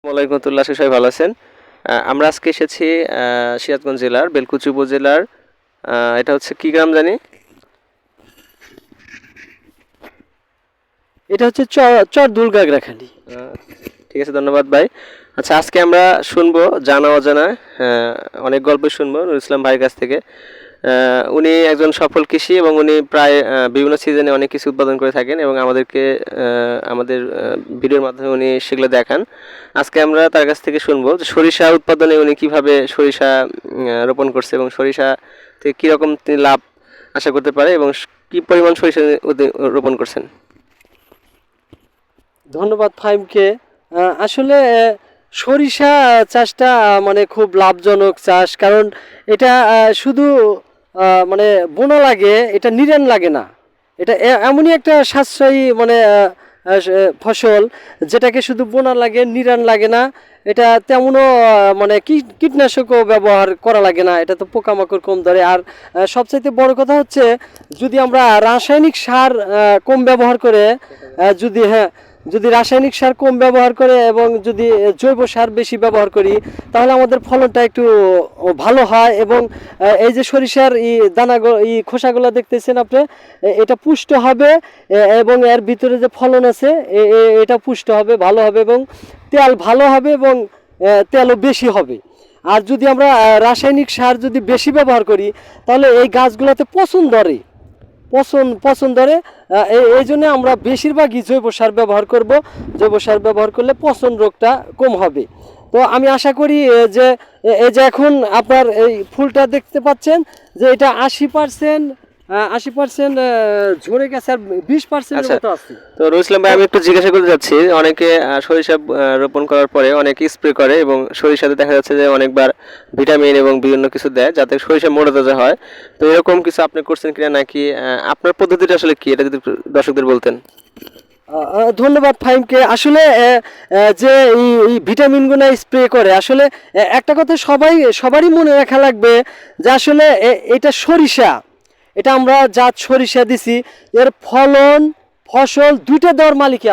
ওয়ালাইকুমতুল্লাহ, সবাই ভালো আছেন। আমরা আজকে এসেছি সিরাজগঞ্জ জেলার বেলকুচি উপজেলার। এটা হচ্ছে কি গ্রাম জানি? এটা হচ্ছে চর দুর্গাগ্রাখালী। আহ, ঠিক আছে, ধন্যবাদ ভাই। আচ্ছা, আজকে আমরা শুনবো জানা অজানা অনেক গল্প শুনবো নুরুল ইসলাম ভাইয়ের কাছ থেকে। উনি একজন সফল কৃষি এবং উনি প্রায় বিভিন্ন সিজনে অনেক কিছু উৎপাদন করে থাকেন এবং আমাদেরকে আমাদের ভিডিওর মাধ্যমে উনি সেগুলো দেখান। আজকে আমরা তার কাছ থেকে শুনবো যে সরিষা উৎপাদনে উনি কিভাবে সরিষা রোপণ করছে এবং সরিষা থেকে কীরকম তিনি লাভ আশা করতে পারে এবং কি পরিমাণ সরিষা রোপণ করছেন। ধন্যবাদ ফাইমকে। আসলে সরিষা চাষটা মানে খুব লাভজনক চাষ, কারণ এটা শুধু মানে বোনা লাগে, এটা নিরান লাগে না। এটা এমনই একটা সাশ্রয়ী মানে ফসল, যেটাকে শুধু বোনা লাগে, নিরান লাগে না। এটা তেমনও মানে কীটনাশকও ব্যবহার করা লাগে না, এটা তো পোকামাকড় কম ধরে। আর সবচাইতে বড় কথা হচ্ছে, যদি আমরা রাসায়নিক সার কম ব্যবহার করে যদি রাসায়নিক সার কম ব্যবহার করে এবং যদি জৈব সার বেশি ব্যবহার করি, তাহলে আমাদের ফলনটা একটু ভালো হয়। এবং এই যে সরিষার খোসাগুলো দেখতেছেন আপনি, এটা পুষ্ট হবে এবং এর ভিতরে যে ফলন আছে এটা পুষ্ট হবে, ভালো হবে এবং তেল ভালো হবে এবং তেলও বেশি হবে। আর যদি আমরা রাসায়নিক সার যদি বেশি ব্যবহার করি, তাহলে এই গাছগুলোতে পচন ধরে। এই জন্য আমরা বেশিরভাগই জৈব সার ব্যবহার করব। জৈব সার ব্যবহার করলে পচন রোগটা কম হবে। তো আমি আশা করি যে এই যে এখন আপনার এই ফুলটা দেখতে পাচ্ছেন, যে এটা 80% ঝরে গেছে, আর 20% আচ্ছা, মতো আছে। তো রুল ইসলাম ভাই, আমি একটু জিজ্ঞাসা করতে চাচ্ছি, অনেকে সরিষা রোপণ করার পরে অনেকে স্প্রে করে এবং সরিষাতে দেখা যাচ্ছে যে অনেকবার ভিটামিন এবং বিভিন্ন কিছু দেয় যাতে সরিষা মোটা তাজা হয়। তো এরকম কিছু আপনি করছেন কিনা, নাকি আপনার পদ্ধতিটা আসলে কি, এটা যদি একটু দর্শকদের বলতেন। ধন্যবাদ ফাইমকে। আসলে যে এই ভিটামিনগুলো স্প্রে করে, আসলে একটা কথা সবারই মনে রাখা লাগবে, যে আসলে এটা সরিষা, এটা আমরা জাত সরিষা দিছি, এর ফসল দুইটা দেওয়ার মালিকই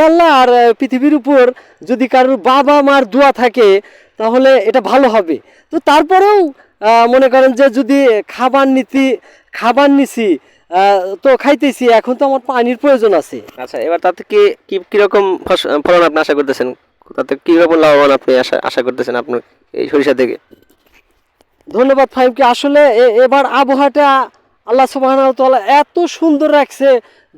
আল্লাহ। আর পৃথিবীর উপর যদি কারোর বাবা মার দোয়া থাকে, তাহলে এটা ভালো হবে। তো তারপরেও মনে করেন যে যদি খাবার নিছি, তো খাইতেছি, এখন তো আমার পানির প্রয়োজন আছে। আচ্ছা, এবার তাতে কি কি কিরকম ফলন আপনি আশা করতেছেন, তাতে কিরকম লাভবান আপনি আশা করতেছেন আপনার এই সরিষা থেকে। ধন্যবাদ ফাহিমকে। আসলে এবার আবহাওয়াটা আল্লাহ সুবহানাহু ওয়া তাআলা এত সুন্দর রাখছে,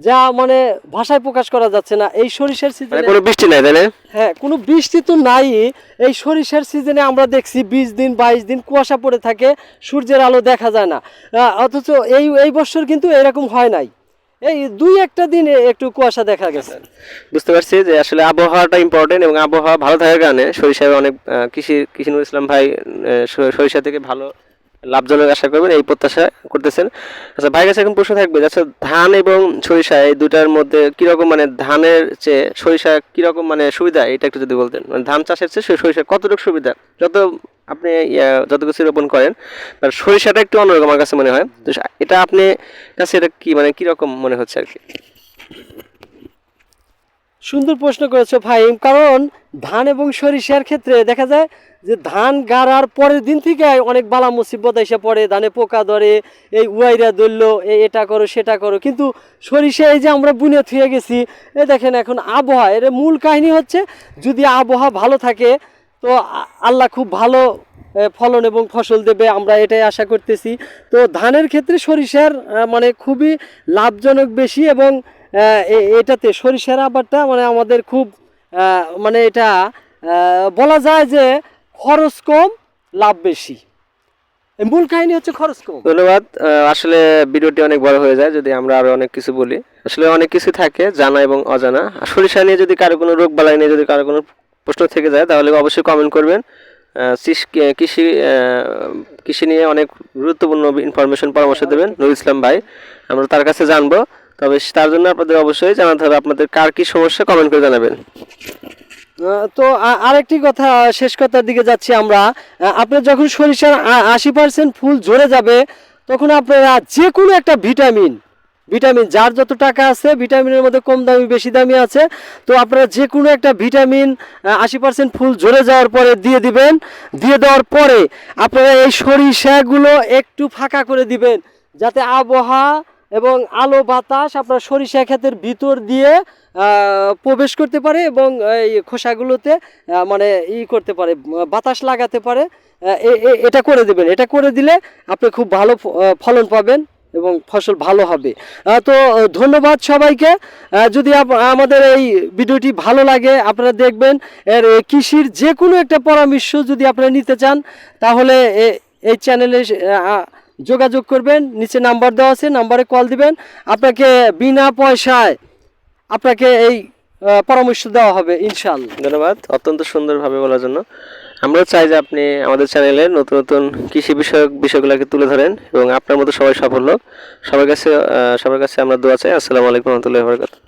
যা মানে ভাষায় প্রকাশ করা যাচ্ছে না। এই সরিষার মানে সিজনে কোনো বৃষ্টি নাই, তাই না? হ্যাঁ, কোনো বৃষ্টি তো নাই। এই সরিষার সিজনে আমরা দেখছি 20 দিন 22 দিন কুয়াশা পড়ে থাকে, সূর্যের আলো দেখা যায় না। অথচ এই বছর কিন্তু এরকম হয় নাই, এই 2-1টা দিন একটু কুয়াশা দেখা গেছে। বুঝতে পারছি যে আসলে আবহাওয়াটা ইম্পর্টেন্ট এবং আবহাওয়া ভালো থাকার কারণে সরিষায় অনেক কৃষি নুরুল ইসলাম ভাই সরিষা থেকে ভালো লাভজনক আশা করবেন এই প্রত্যাশা করতেছেন। আচ্ছা, ভাই কাছে এখন প্রশ্ন থাকবে, আচ্ছা ধান এবং সরিষা এই দুটার মধ্যে কিরকম, মানে ধানের চেয়ে সরিষা কিরকম মানে সুবিধা, এটা একটু যদি বলতেন। মানে ধান চাষের চেয়ে সরিষা কতটুকু সুবিধা, যত আপনি যত কিছু রোপণ করেন, আর সরিষাটা একটু অন্যরকম আমার কাছে মনে হয়। তো এটা আপনি কাছে এটা কি মানে কিরকম মনে হচ্ছে আর কি। সুন্দর প্রশ্ন করেছো ভাই। কারণ ধান এবং সরিষার ক্ষেত্রে দেখা যায় যে ধান গাড়ার পরের দিন থেকে অনেক বালা মুসিবত এসে পড়ে, ধানে পোকা ধরে, এই উয়াইরা ধরলো, এটা করো সেটা করো। কিন্তু সরিষা এই যে আমরা বুনে থুয়ে গেছি, দেখেন এখন আবহাওয়া, এর মূল কাহিনী হচ্ছে, যদি আবহাওয়া ভালো থাকে, তো আল্লাহ খুব ভালো ফলন এবং ফসল দেবে, আমরা এটাই আশা করতেছি। তো ধানের ক্ষেত্রে সরিষার মানে খুবই লাভজনক বেশি। এবং এটাতে সরিষার আবারটা মানে আমাদের খুব মানে এটা বলা যায় যে খরচ কম, লাভ বেশি। মূল কাহিনী হচ্ছে খরচ কম। ধন্যবাদ। আসলে ভিডিওটি অনেক বড় হয়ে যায় যদি আমরা আরো অনেক কিছু বলি। আসলে অনেক কিছু থাকে জানা এবং অজানা। সরিষা নিয়ে যদি কারো কোনো রোগ বালাই নিয়ে যদি কারো কোনো প্রশ্ন থেকে যায়, তাহলে অবশ্যই কমেন্ট করবেন। কৃষি কৃষি নিয়ে অনেক গুরুত্বপূর্ণ ইনফরমেশন পরামর্শ দেবেন নুরুল ইসলাম ভাই, আমরা তার কাছে জানবো। তবে তার জন্য আপনাদের অবশ্যই জানাতে হবে আপনাদের কার কি সমস্যা, কমেন্ট করে জানাবেন। তো আরেকটি কথা, শেষ কথার দিকে যাচ্ছি আমরা। আপনার যখন সরিষার 80% ফুল ঝরে যাবে, তখন আপনারা যে কোনো একটা ভিটামিন ভিটামিন যার যত টাকা আছে ভিটামিনের মধ্যে কম দামি বেশি দামি আছে, তো আপনারা যে কোনো একটা ভিটামিন 80% ফুল ঝরে যাওয়ার পরে দিয়ে দিবেন। দিয়ে দেওয়ার পরে আপনারা এই সরিষাগুলো একটু ফাঁকা করে দিবেন, যাতে আবহাওয়া এবং আলো বাতাস আপনার সরিষা ক্ষেতের ভিতর দিয়ে প্রবেশ করতে পারে এবং এই খোসাগুলোতে মানে করতে পারে, বাতাস লাগাতে পারে। এটা করে দেবেন। এটা করে দিলে আপনি খুব ভালো ফলন পাবেন এবং ফসল ভালো হবে। তো ধন্যবাদ সবাইকে। যদি আমাদের এই ভিডিওটি ভালো লাগে আপনারা দেখবেন, এর কৃষির যে কোনো একটা পরামর্শ যদি আপনারা নিতে চান তাহলে এই চ্যানেলে যোগাযোগ করবেন, নিচে নাম্বার দেওয়া আছে, নাম্বারে কল দিবেন, আপনাকে বিনা পয়সায় আপনাকে এই পরামর্শ দেওয়া হবে ইনশাআল্লাহ। ধন্যবাদ অত্যন্ত সুন্দরভাবে বলার জন্য। আমরা চাই যে আপনি আমাদের চ্যানেলে নতুন নতুন কৃষি বিষয়গুলোকে তুলে ধরেন এবং আপনার মতো সবাই সফল হোক। সবার কাছে আমরা দোয়া চাই। আসসালামু আলাইকুম ওয়া রাহমাতুল্লাহি ওয়া বারাকাতুহু।